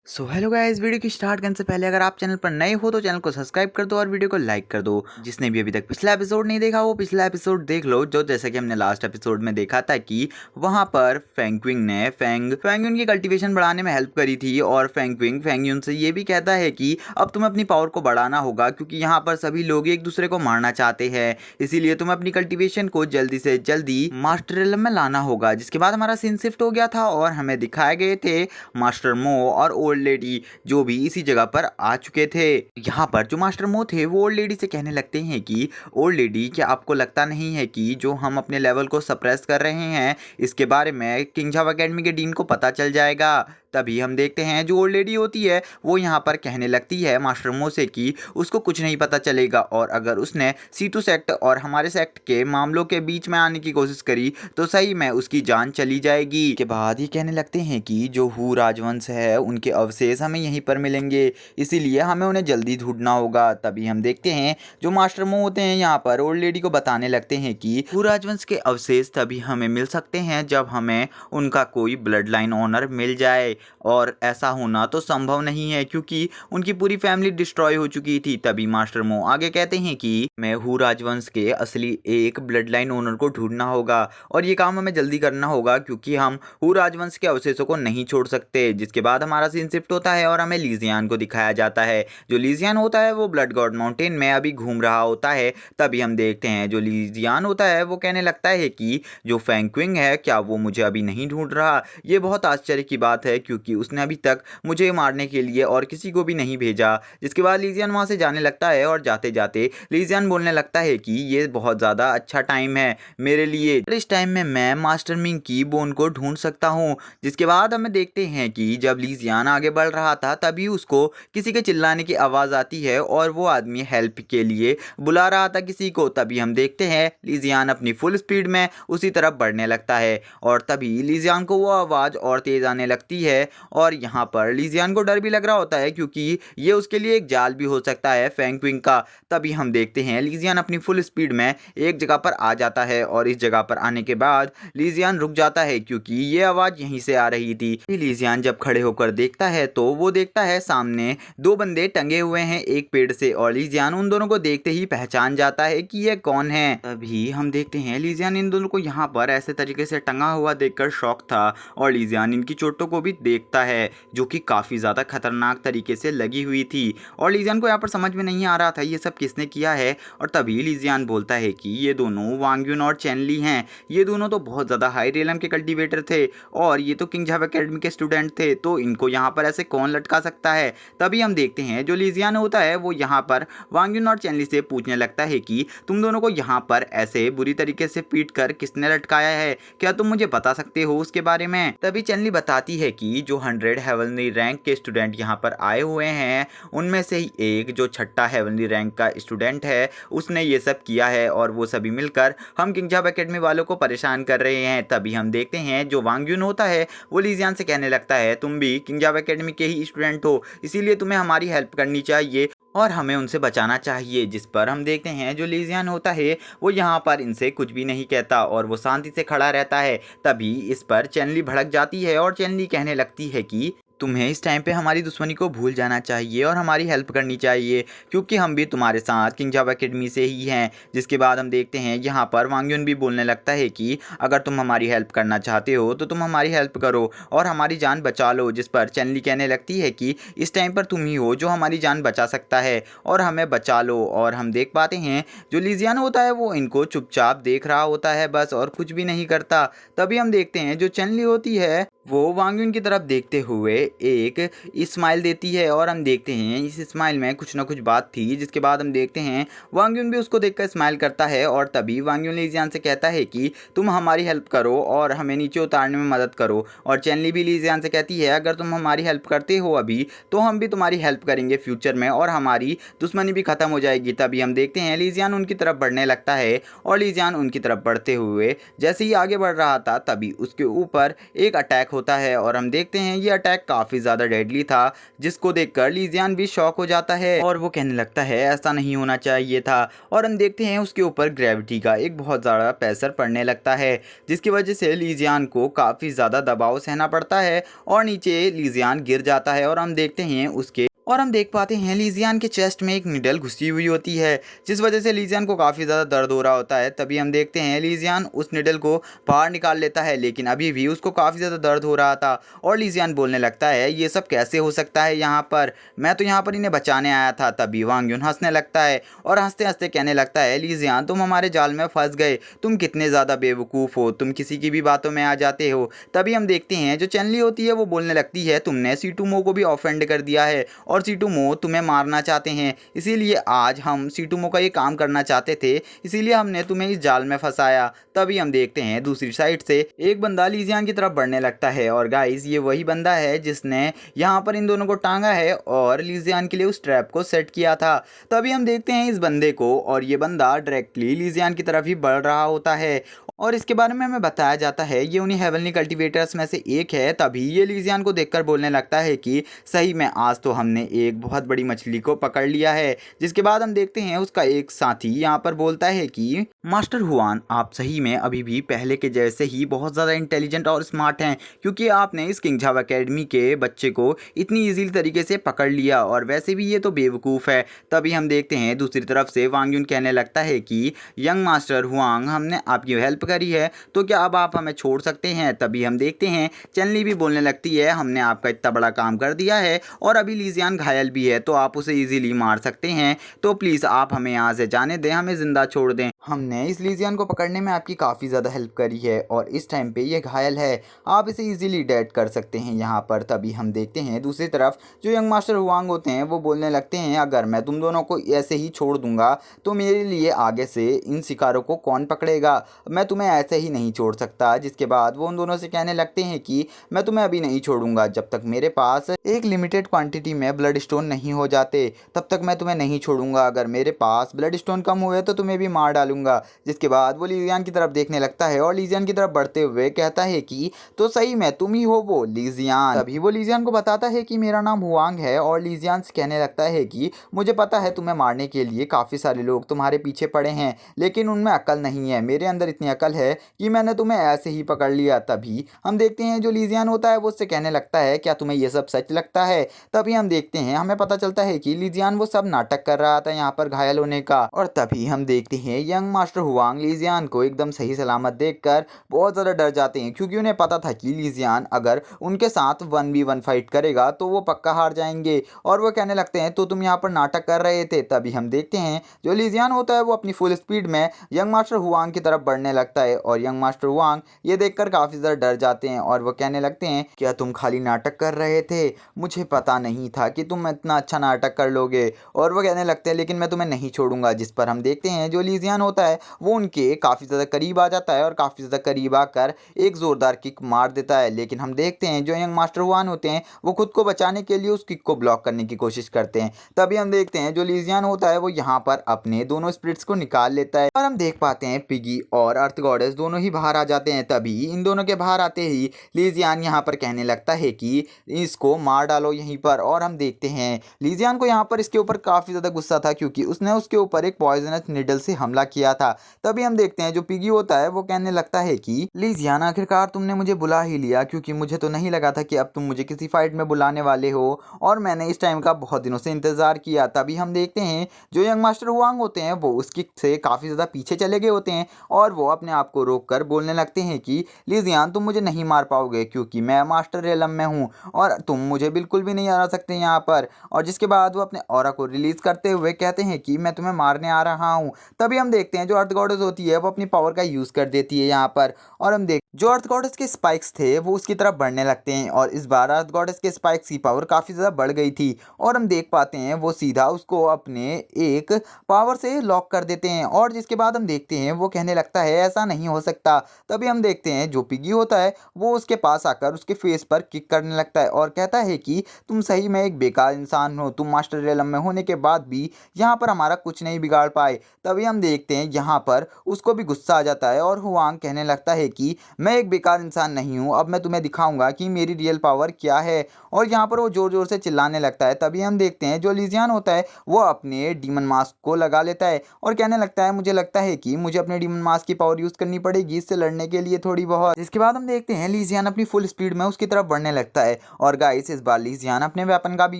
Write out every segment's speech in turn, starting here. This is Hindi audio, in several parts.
हेलो गाइस, वीडियो की स्टार्ट करने से पहले अगर आप चैनल पर नए हो तो चैनल को सब्सक्राइब कर दो और वीडियो को लाइक कर दो। जिसने भी अभी तक पिछला एपिसोड नहीं देखा वो पिछला एपिसोड देख लो। जो जैसा कि हमने लास्ट एपिसोड में देखा था कि वहां पर फेंगक्विंग ने फेंगयुन की कल्टीवेशन बढ़ाने में हेल्प करी थी और फेंगयुन से ये भी कहता है कि अब तुम्हें अपनी पावर को बढ़ाना होगा क्योंकि यहाँ पर सभी लोग एक दूसरे को मारना चाहते हैं, इसीलिए तुम्हें अपनी कल्टीवेशन को जल्दी से जल्दी मास्टर रिलम में लाना होगा। जिसके बाद हमारा सीन शिफ्ट हो गया था और हमें दिखाए गए थे मास्टर मो और ओल्ड लेडी जो भी इसी जगह पर आ चुके थे। यहाँ पर जो मास्टर मो थे वो ओल्ड लेडी से कहने लगते हैं कि ओल्ड लेडी, क्या आपको लगता नहीं है कि जो हम अपने लेवल को सप्रेस कर रहे हैं इसके बारे में किंग झाव एकेडमी के डीन को पता चल जाएगा। तभी हम देखते हैं जो ओल्ड लेडी होती है वो यहाँ पर कहने लगती है मास्टर मो से कि उसको कुछ नहीं पता चलेगा और अगर उसने C2 सेक्ट और हमारे सेक्ट के मामलों के बीच में आने की कोशिश करी तो सही में उसकी जान चली जाएगी। के बाद ये कहने लगते हैं कि जो हु राजवंश है उनके अवशेष हमें यहीं पर मिलेंगे, इसीलिए हमें उन्हें जल्दी ढूंढना होगा। तभी हम देखते हैं जो मास्टर मो होते हैं यहाँ पर ओल्ड लेडी को बताने लगते हैं कि हु राजवंश के अवशेष तभी हमें मिल सकते हैं जब हमें उनका कोई ब्लड लाइन ऑनर मिल जाए, और ऐसा होना तो संभव नहीं है क्योंकि उनकी पूरी फैमिली डिस्ट्रॉय हो चुकी थी। तभी मास्टर मो आगे कहते हैं कि मैं हु राजवंश के असली एक ब्लड लाइन ओनर को ढूंढना होगा और ये काम हमें जल्दी करना होगा क्योंकि हम हु राजवंश के अवशेषों को नहीं छोड़ सकते। जिसके बाद हमारा सीन शिफ्ट होता है और हमें लीजियान को दिखाया जाता है। जो लीजियान होता है वो ब्लड गॉड माउंटेन में अभी घूम रहा होता है। तभी हम देखते हैं जो लीजियान होता है वो कहने लगता है कि जो फेंगक्विंग है क्या वो मुझे अभी नहीं ढूंढ रहा। ये बहुत आश्चर्य की बात है क्योंकि उसने अभी तक मुझे मारने के लिए और किसी को भी नहीं भेजा। जिसके बाद लीजियन वहां से जाने लगता है और जाते जाते लीजियन बोलने लगता है कि ये बहुत ज़्यादा अच्छा टाइम है मेरे लिए, इस टाइम में मैं मास्टर मिंग की बोन को ढूंढ सकता हूँ। जिसके बाद हमें देखते हैं कि जब लीजियन आगे बढ़ रहा था तभी उसको किसी के चिल्लाने की आवाज़ आती है और वो आदमी हेल्प के लिए बुला रहा था किसी को। तभी हम देखते हैं लीजियन अपनी फुल स्पीड में उसी तरफ बढ़ने लगता है और तभी लीजियन को वो आवाज़ और तेज़ आने लगती है और यहाँ पर लीजियन को डर भी लग रहा होता है क्योंकि ये उसके लिए एक जाल भी हो सकता है फेंगक्विंग का। तभी हम देखते हैं लीजियन अपनी फुल स्पीड में एक जगह पर आ जाता है और इस जगह पर आने के बाद लीजियन रुक जाता है क्योंकि ये आवाज़ यहीं से आ रही थी। लीजियन जब खड़े होकर देखता है तो वो देखता है सामने दो बंदे टंगे हुए हैं एक पेड़ से और लीजियन उन दोनों को देखते ही पहचान जाता है कि ये कौन है। तभी हम देखते हैं लीजियन इन दोनों को यहाँ पर ऐसे तरीके से टंगा हुआ देखकर शॉक था और लीजियन इनकी चोटों को भी देखता है जो कि काफ़ी ज़्यादा खतरनाक तरीके से लगी हुई थी और लीजियन को यहाँ पर समझ में नहीं आ रहा था ये सब किसने किया है। और तभी लीजियन बोलता है कि ये दोनों वांगयुन और चेनली हैं, ये दोनों तो बहुत ज़्यादा हाई रेलम के कल्टीवेटर थे और ये तो किंग झाव एकेडमी के स्टूडेंट थे, तो इनको यहाँ पर ऐसे कौन लटका सकता है। तभी हम देखते हैं जो लीजियन होता है वो यहाँ पर वांगयुन और चेनली से पूछने लगता है कि तुम दोनों को यहाँ पर ऐसे बुरी तरीके से पीट कर किसने लटकाया है, क्या तुम मुझे बता सकते हो उसके बारे में। तभी चेनली बताती है कि जो 100 हेवनली रैंक के स्टूडेंट यहाँ पर आए हुए हैं उनमें से ही एक जो छठा हेवनली रैंक का स्टूडेंट है उसने ये सब किया है और वो सभी मिलकर हम किंग झाव एकेडमी वालों को परेशान कर रहे हैं। तभी हम देखते हैं जो वांगयुन होता है वो लीजियन से कहने लगता है तुम भी किंग झाव एकेडमी के ही स्टूडेंट हो, इसीलिए तुम्हें हमारी हेल्प करनी चाहिए और हमें उनसे बचाना चाहिए। जिस पर हम देखते हैं जो लीजियन होता है वो यहाँ पर इनसे कुछ भी नहीं कहता और वो शांति से खड़ा रहता है। तभी इस पर चेनली भड़क जाती है और चेनली कहने लगती है कि तुम्हें इस टाइम पे हमारी दुश्मनी को भूल जाना चाहिए और हमारी हेल्प करनी चाहिए क्योंकि हम भी तुम्हारे साथ किंग झाव एकेडमी से ही हैं। जिसके बाद हम देखते हैं यहाँ पर वांगयुन भी बोलने लगता है कि अगर तुम हमारी हेल्प करना चाहते हो तो तुम हमारी हेल्प करो और हमारी जान बचा लो। जिस पर चेनली कहने लगती है कि इस टाइम पर तुम ही हो जो हमारी जान बचा सकता है और हमें बचा लो। और हम देख पाते हैं जो लीजियन होता है वो इनको चुपचाप देख रहा होता है बस और कुछ भी नहीं करता। तभी हम देखते हैं जो चेनली होती है वो वांगयुन की तरफ देखते हुए एक स्माइल देती है और हम देखते हैं इस स्माइल में कुछ ना कुछ बात थी। जिसके बाद हम देखते हैं वांगयुन भी उसको देखकर स्माइल करता है और तभी वांगयुन लीजियन से कहता है कि तुम हमारी हेल्प करो और हमें नीचे उतारने में मदद करो। और चेनली भी लीजियन से कहती है अगर तुम हमारी हेल्प करते हो अभी तो हम भी तुम्हारी हेल्प करेंगे फ्यूचर में और हमारी दुश्मनी भी खत्म हो जाएगी। तभी हम देखते हैं लीजियन उनकी तरफ बढ़ने लगता है और लीजियन उनकी तरफ बढ़ते हुए जैसे ही आगे बढ़ रहा था तभी उसके ऊपर एक अटैक होता है और हम देखते हैं ये अटैक काफी ज्यादा डेडली था, जिसको देखकर लीजियान भी शॉक हो जाता है और वो कहने लगता है ऐसा नहीं होना चाहिए था। और हम देखते हैं उसके ऊपर ग्रेविटी का एक बहुत ज़्यादा प्रेशर पड़ने लगता है, जिसकी वजह से लीजियान को काफ़ी ज़्यादा दबाव सहना पड़ता है और नीचे लीजियान गिर जाता है। और हम देख पाते हैं लीजियान के चेस्ट में एक निडल घुसी हुई होती है, जिस वजह से लीजियान को काफ़ी ज़्यादा दर्द हो रहा होता है। तभी हम देखते हैं लीजियान उस निडल को बाहर निकाल लेता है, लेकिन अभी भी उसको काफ़ी ज़्यादा दर्द हो रहा था और लीजियान बोलने लगता है ये सब कैसे हो सकता है यहाँ पर, मैं तो यहाँ पर इन्हें बचाने आया था। तभी वांग यून हंसने लगता है और हंसते हंसते कहने लगता है लीजियान तुम हमारे जाल में फंस गए, तुम कितने ज़्यादा बेवकूफ़ हो, तुम किसी की भी बातों में आ जाते हो। तभी हम देखते हैं जो चेनली होती है वो बोलने लगती है तुमने सीटूमो को भी ऑफेंड कर दिया है और सीटूमो तुम्हें मारना चाहते हैं, इसीलिए आज हम सीटूमो का ये काम करना चाहते थे, इसीलिए हमने तुम्हें इस जाल में फंसाया। तभी हम देखते हैं दूसरी साइड से एक बंदा लीजियान की तरफ बढ़ने लगता है और गाइस ये वही बंदा है जिसने यहाँ पर इन दोनों को टांगा है और लीजियान के लिए उस ट्रैप को सेट किया था। तभी हम देखते हैं इस बंदे को और ये बंदा डायरेक्टली लीजियान की तरफ ही बढ़ रहा होता है और इसके बारे में हमें बताया जाता है ये उन्हीं हेवनली कल्टीवेटर्स में से एक है। तभी ये लीजियान को देखकर बोलने लगता है कि सही में आज तो हमने एक बहुत बड़ी मछली को पकड़ लिया है। जिसके बाद हम देखते हैं उसका एक साथी यहाँ पर बोलता है कि मास्टर हुआन आप सही में अभी भी पहले के जैसे ही बहुत ज़्यादा इंटेलिजेंट और स्मार्ट हैं, क्योंकि आपने इस किंग झाव एकेडमी के बच्चे को इतनी ईजीली तरीके से पकड़ लिया और वैसे भी ये तो बेवकूफ़ है। तभी हम देखते हैं दूसरी तरफ से वांग यून कहने लगता है कि यंग मास्टर हुआंग हमने आपकी हेल्प करी है तो क्या अब आप हमें छोड़ सकते हैं। तभी हम देखते हैं चेनली भी बोलने लगती है हमने आपका इतना बड़ा काम कर दिया है और अभी लीजियान घायल भी है तो आप उसे इजीली मार सकते हैं, तो प्लीज़ आप हमें यहाँ से जाने दें, हमें ज़िंदा छोड़ दें। हमने इस लीजियान को पकड़ने में आपकी काफ़ी ज़्यादा हेल्प करी है और इस टाइम पे ये घायल है, आप इसे इजीली डेड कर सकते हैं यहाँ पर। तभी हम देखते हैं दूसरी तरफ जो यंग मास्टर हुआंग होते हैं वो बोलने लगते हैं अगर मैं तुम दोनों को ऐसे ही छोड़ दूंगा तो मेरे लिए आगे से इन शिकारों को कौन पकड़ेगा, मैं तुम्हें ऐसे ही नहीं छोड़ सकता। जिसके बाद वो उन दोनों से कहने लगते हैं कि मैं तुम्हें अभी नहीं छोड़ूंगा, जब तक मेरे पास एक लिमिटेड क्वांटिटी में ब्लड स्टोन नहीं हो जाते तब तक मैं तुम्हें नहीं छोड़ूंगा, अगर मेरे पास ब्लड स्टोन कम हुए तो तुम्हें भी मार डालूंगा। जिसके बाद वो लीजियान की तरफ देखने लगता है और लीजियान की तरफ बढ़ते हुए कहता है कि तो सही में तुम ही हो वो लीजियान। तभी वो लीजियान को बताता है कि मेरा नाम हुआंग है और लीजियान से कहने लगता है कि मुझे पता है तुम्हें मारने के लिए काफ़ी सारे लोग तुम्हारे पीछे पड़े हैं, लेकिन उनमें अकल नहीं है, मेरे अंदर इतनी अकल है कि मैंने तुम्हें ऐसे ही पकड़ लिया। तभी हम देखते हैं जो लीजियान होता है वो उससे कहने लगता है क्या तुम्हें ये सब सच लगता है। तभी हम देखते हैं हमें पता चलता है कि लीजियान वो सब नाटक कर रहा था यहाँ पर घायल होने का। और तभी हम देखते हैं यंग मास्टर हुआंग लीजियान को एकदम सही सलामत देखकर बहुत ज़्यादा डर जाते हैं, क्योंकि उन्हें पता था कि लीजियान अगर उनके साथ 1v1 फाइट करेगा तो वो पक्का हार जाएंगे। और वो कहने लगते हैं तो तुम यहाँ पर नाटक कर रहे थे। तभी हम देखते हैं जो लीजियान होता है वो अपनी फुल स्पीड में यंग मास्टर हुआंग की तरफ बढ़ने लगता है और यंग मास्टर हुआंग ये देखकर काफ़ी ज़्यादा डर जाते हैं और वो कहने लगते हैं क्या तुम खाली नाटक कर रहे थे, मुझे पता नहीं था कि तुम इतना अच्छा नाटक कर लोगे। और वो कहने लगते हैं लेकिन मैं तुम्हें नहीं छोड़ूंगा। जिस पर हम देखते हैं जो लीजियान होता है वो उनके काफ़ी ज़्यादा करीब आ जाता है और काफ़ी ज़्यादा करीब आकर एक ज़ोरदार किक मार देता है। लेकिन हम देखते हैं जो यंग मास्टर हुआन होते हैं वो खुद को बचाने के लिए उस किक को ब्लॉक करने की कोशिश करते हैं। तभी हम देखते हैं जो लीजियान होता है वो यहाँ पर अपने दोनों स्पिरिट्स को निकाल लेता है और हम देख पाते हैं पिगी और अर्थ गॉडेस दोनों ही बाहर आ जाते हैं। तभी इन दोनों के बाहर आते ही लीजियान यहाँ पर कहने लगता है कि इसको मार डालो यहीं पर। और हम देखते हैं लीजियान को यहाँ पर इसके ऊपर काफ़ी ज़्यादा गुस्सा था, क्योंकि उसने उसके ऊपर एक पॉइजनस निडल से हमला किया था। तभी हम देखते हैं जो पिगी होता है वो कहने लगता है कि लीजियान आखिरकार तुमने मुझे बुला ही लिया, क्योंकि मुझे तो नहीं लगा था कि अब तुम मुझे किसी फाइट में बुलाने वाले हो और मैंने इस टाइम का बहुत दिनों से इंतज़ार किया। तभी हम देखते हैं जो यंग मास्टर हुआंग होते हैं वो उस किक से काफ़ी ज़्यादा पीछे चले गए होते हैं और वो अपने आप को रोक कर बोलने लगते हैं कि लीजियान तुम मुझे नहीं मार पाओगे, क्योंकि मैं मास्टर रियलम में हूँ और तुम मुझे बिल्कुल भी नहीं हरा सकते यहाँ पर। और जिसके बाद वो अपने ऑरा को रिलीज करते हुए कहते हैं कि मैं तुम्हें मारने आ रहा हूँ। तभी हम देखते हैं जो अर्थ गॉडेस होती है वो अपनी पावर का यूज़ कर देती है यहाँ पर और हम देख जो अर्थ गॉडेस के स्पाइक्स थे वो उसकी तरफ बढ़ने लगते हैं और इस बार अर्थ गॉडेस के स्पाइक्स की पावर काफ़ी ज़्यादा बढ़ गई थी और हम देख पाते हैं वो सीधा उसको अपने एक पावर से लॉक कर देते हैं। और जिसके बाद हम देखते हैं वो कहने लगता है ऐसा नहीं हो सकता। तभी हम देखते हैं जो पिगी होता है वो उसके पास आकर उसके फेस पर किक करने लगता है और कहता है कि तुम सही में एक बेकार इंसान हो, तुम मास्टर रियलम में होने के बाद भी यहाँ पर हमारा कुछ नहीं बिगाड़ पाए। तभी हम देखते हैं यहाँ पर उसको भी गुस्सा आ जाता है और हुआंग कहने लगता है कि मैं एक बेकार इंसान नहीं हूँ, अब मैं तुम्हें दिखाऊंगा कि मेरी रियल पावर क्या है। और यहाँ पर वो जोर जोर से चिल्लाने लगता है। तभी हम देखते हैं जो लीजियन होता है वो अपने डीमन मास्क को लगा लेता है और कहने लगता है मुझे लगता है कि मुझे अपने डीमन मास्क की पावर यूज करनी पड़ेगी इससे लड़ने के लिए थोड़ी बहुत। इसके बाद हम देखते हैं लीजियन अपनी फुल स्पीड में उसकी तरफ बढ़ने लगता है और गाइस इस बार लीजियन अपने वेपन का भी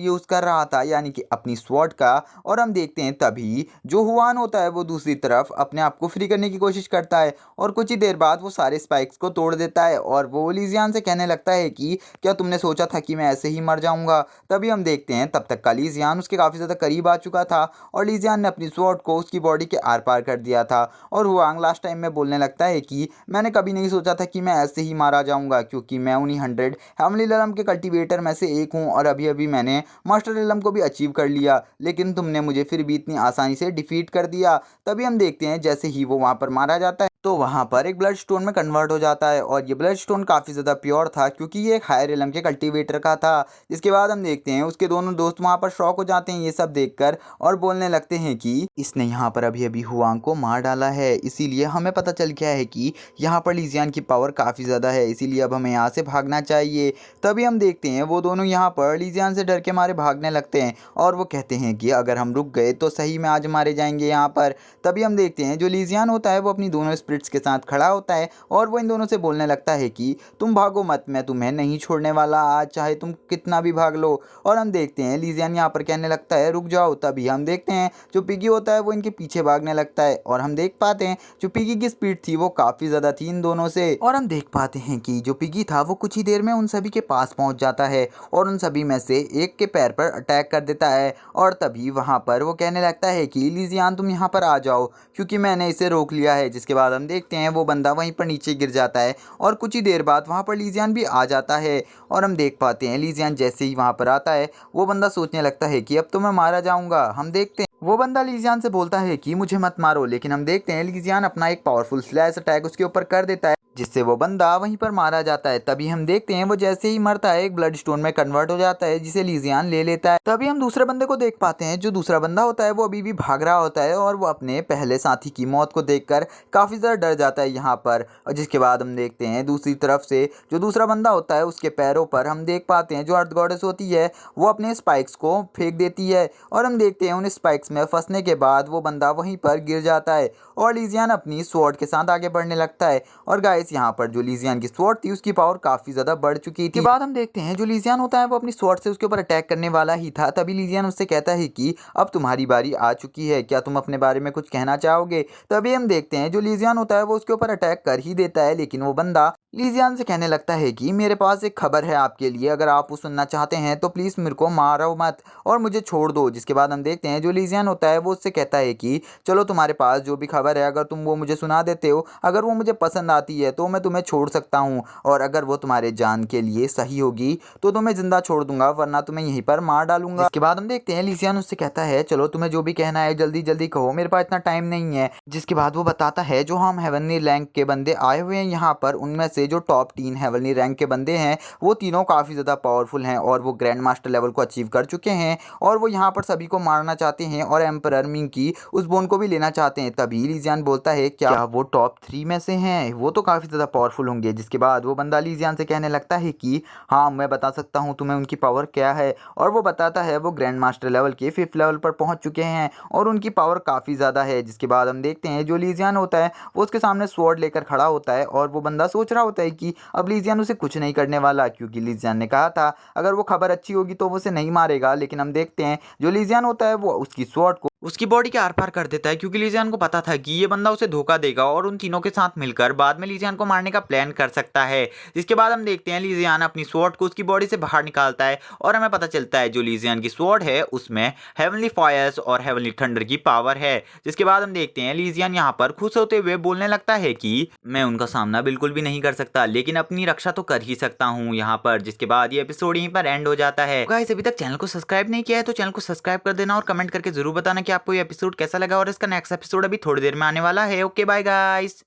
यूज कर रहा था, यानी कि अपनी स्वॉर्ड का। और हम देखते हैं तभी जो हुआन होता है वो दूसरी तरफ अपने आप को फ्री करने की कोशिश करता है और कुछ ही देर बाद वो सारे स्पाइक्स को तोड़ देता है और वो लीजियन से कहने लगता है कि क्या तुमने सोचा था कि मैं ऐसे ही मर जाऊंगा। तभी हम देखते हैं तब तक का लीजियन उसके काफी ज्यादा करीब आ चुका था और लीजियन ने अपनी स्वॉर्ड को उसकी बॉडी के आर पार कर दिया था। और हुआंग लास्ट टाइम में बोलने लगता है कि मैंने कभी नहीं सोचा था कि मैं ऐसे ही मारा जाऊंगा, क्योंकि मैं उन्हीं 100 हेवनली रेलम के कल्टीवेटर में से एक हूँ और अभी अभी मैंने मास्टर रेलम को भी अचीव कर लिया, लेकिन तुमने मुझे फिर भी इतनी आसानी से डिफीट कर दिया। तभी हम देखते हैं जैसे ही वो वहां पर मारा जाता है तो वहां पर एक ब्लड स्टोन में कन्वर्ट हो जाता है और ये ब्लड स्टोन काफी ज्यादा प्योर था क्योंकि ये एक हायर रेलम के कल्टीवेटर का था। जिसके बाद हम देखते हैं उसके दोनों दोस्त वहां पर शॉक हो जाते हैं ये सब देखकर और बोलने लगते हैं कि इसने यहाँ पर अभी अभी हुआंग को मार डाला है, इसीलिए हमें पता चल गया है कि यहाँ पर लीजियन की पावर काफ़ी ज़्यादा है, इसीलिए अब हमें यहाँ से भागना चाहिए। तभी हम देखते हैं वो दोनों यहाँ पर लीजियन से डर के मारे भागने लगते हैं और वो कहते हैं कि अगर हम रुक गए तो सही में आज मारे जाएंगे यहाँ पर। तभी हम देखते हैं जो लीजियन होता है वो अपनी दोनों स्पिरिट्स के साथ खड़ा होता है और वो इन दोनों से बोलने लगता है कि तुम भागो मत, मैं तुम्हें नहीं छोड़ने वाला आज, चाहे तुम कितना भी भाग लो। और हम देखते हैं लीजियन यहाँ पर कहने लगता है रुक जाओ। तभी हम देखते हैं जो पिगी होता है वो इनके पीछे भागने लगता है और हम देख पाते हैं जो पिगी की स्पीड थी वो काफ़ी ज़्यादा थी इन दोनों से। और हम देख पाते हैं कि जो पिगी था वो कुछ ही देर में उन सभी के पास पहुंच जाता है और उन सभी में से एक के पैर पर अटैक कर देता है। और तभी वहां पर वो कहने लगता है कि लीजियन तुम यहाँ पर आ जाओ क्योंकि मैंने इसे रोक लिया है। जिसके बाद हम देखते हैं वो बंदा वहीं पर नीचे गिर जाता है और कुछ ही देर बाद वहाँ पर लीजियन भी आ जाता है। और हम देख पाते हैं लीजियन जैसे ही वहाँ पर आता है वो बंदा सोचने लगता है कि अब तो मैं मारा जाऊंगा। हम देखते हैं वो बंदा लीजियन से बोलता है कि मुझे मत मारो, लेकिन हम देखते हैं लीजियन अपना एक पावरफुल स्लैश अटैक उसके ऊपर कर देता है जिससे वो बंदा वहीं पर मारा जाता है। तभी हम देखते हैं वो जैसे ही मरता है एक ब्लड स्टोन में कन्वर्ट हो जाता है जिसे लीजियन ले लेता है। तभी हम दूसरे बंदे को देख पाते हैं जो दूसरा बंदा होता है वो अभी भी भाग रहा होता है और वो अपने पहले साथी की मौत को देखकर काफ़ी ज़्यादा डर जाता है यहाँ पर। और जिसके बाद हम देखते हैं दूसरी तरफ से जो दूसरा बंदा होता है उसके पैरों पर हम देख पाते हैं जो अर्थ गॉडेस होती है वो अपने स्पाइक्स को फेंक देती है और हम देखते हैं उन स्पाइक्स में फंसने के बाद वो बंदा वहीं पर गिर जाता है और लीजियन अपनी स्वॉर्ड के साथ आगे बढ़ने लगता है। और गाइस यहाँ पर जो लीजियन की स्वॉर्ड थी उसकी पावर काफी ज्यादा बढ़ चुकी थी। के बाद हम देखते हैं जो लीजियन होता है वो अपनी स्वॉर्ड से उसके ऊपर अटैक करने वाला ही था। तभी लीजियन उससे कहता है कि अब तुम्हारी बारी आ चुकी है, क्या तुम अपने बारे में कुछ कहना चाहोगे। तभी हम देखते हैं जो लीजियन होता है वो उसके ऊपर अटैक कर ही देता है, लेकिन वो बंदा लीजियन से कहने लगता है कि मेरे पास एक खबर है आपके लिए, अगर आप वो सुनना चाहते हैं तो प्लीज़ मेरे को मारो मत और मुझे छोड़ दो। जिसके बाद हम देखते हैं जो लीजियन होता है वो उससे कहता है कि चलो तुम्हारे पास जो भी खबर है अगर तुम वो मुझे सुना देते हो, अगर वो मुझे पसंद आती है तो मैं तुम्हें छोड़ सकता हूँ और अगर वो तुम्हारे जान के लिए सही होगी तो तुम्हें जिंदा छोड़ दूंगा वरना तुम्हें यहीं पर मार डालूंगा। इसके बाद हम देखते हैं लीजियन उससे कहता है चलो तुम्हें जो भी कहना है जल्दी जल्दी कहो, मेरे पास इतना टाइम नहीं है। जिसके बाद वो बताता है जो हम हेवनली रैंक के बंदे आए हुए हैं यहाँ पर उनमें से जो टॉप 3 हेवनली रैंक के बंदे हैं वो तीनों काफ़ी ज़्यादा पावरफुल हैं और वो ग्रैंड मास्टर लेवल को अचीव कर चुके हैं और वो यहाँ पर सभी को मारना चाहते हैं और एम्परर मिंग की उस बोन को भी लेना चाहते हैं। तभी लीजियन बोलता है क्या वो टॉप 3 में से हैं, वो तो काफ़ी ज़्यादा पावरफुल होंगे। जिसके बाद वो बंदा लीजियन से कहने लगता है कि हाँ मैं बता सकता हूँ तुम्हें उनकी पावर क्या है और वो बताता है वो ग्रैंड मास्टर लेवल के 5th लेवल पर पहुँच चुके हैं और उनकी पावर काफ़ी ज़्यादा है। जिसके बाद हम देखते हैं जो लीजियन होता है वो उसके सामने स्वॉर्ड लेकर खड़ा होता है और वो बंदा सोच रहा होता है कि अब लीजियन उसे कुछ नहीं करने वाला, क्योंकि लीजियन ने कहा था अगर वो खबर अच्छी होगी तो वो उसे नहीं मारेगा। लेकिन हम देखते हैं जो लीजियन होता है वो उसकी स्वॉर्ड को उसकी बॉडी के आर पार कर देता है क्योंकि लीजियन को पता था कि ये बंदा उसे धोखा देगा और उन तीनों के साथ मिलकर बाद में लीजियन को मारने का प्लान कर सकता है। जिसके बाद हम देखते हैं लीजियन अपनी स्वॉर्ड को उसकी बॉडी से बाहर निकालता है और हमें पता चलता है जो लीजियन की स्वॉर्ड है उसमें हेवनली फायर्स और हेवनली थंडर की पावर है। जिसके बाद हम देखते हैं लीजियन यहाँ पर खुश होते हुए बोलने लगता है कि मैं उनका सामना बिल्कुल भी नहीं कर सकता लेकिन अपनी रक्षा तो कर ही सकता हूँ यहाँ पर। जिसके बाद ये एपिसोड यहीं पर एंड हो जाता है। गाइस अभी तक चैनल को सब्सक्राइब नहीं किया है तो चैनल को सब्सक्राइब कर देना और कमेंट करके जरूर बताना कि आपको ये एपिसोड कैसा लगा और इसका नेक्स्ट एपिसोड अभी थोड़ी देर में आने वाला है। Okay bye guys.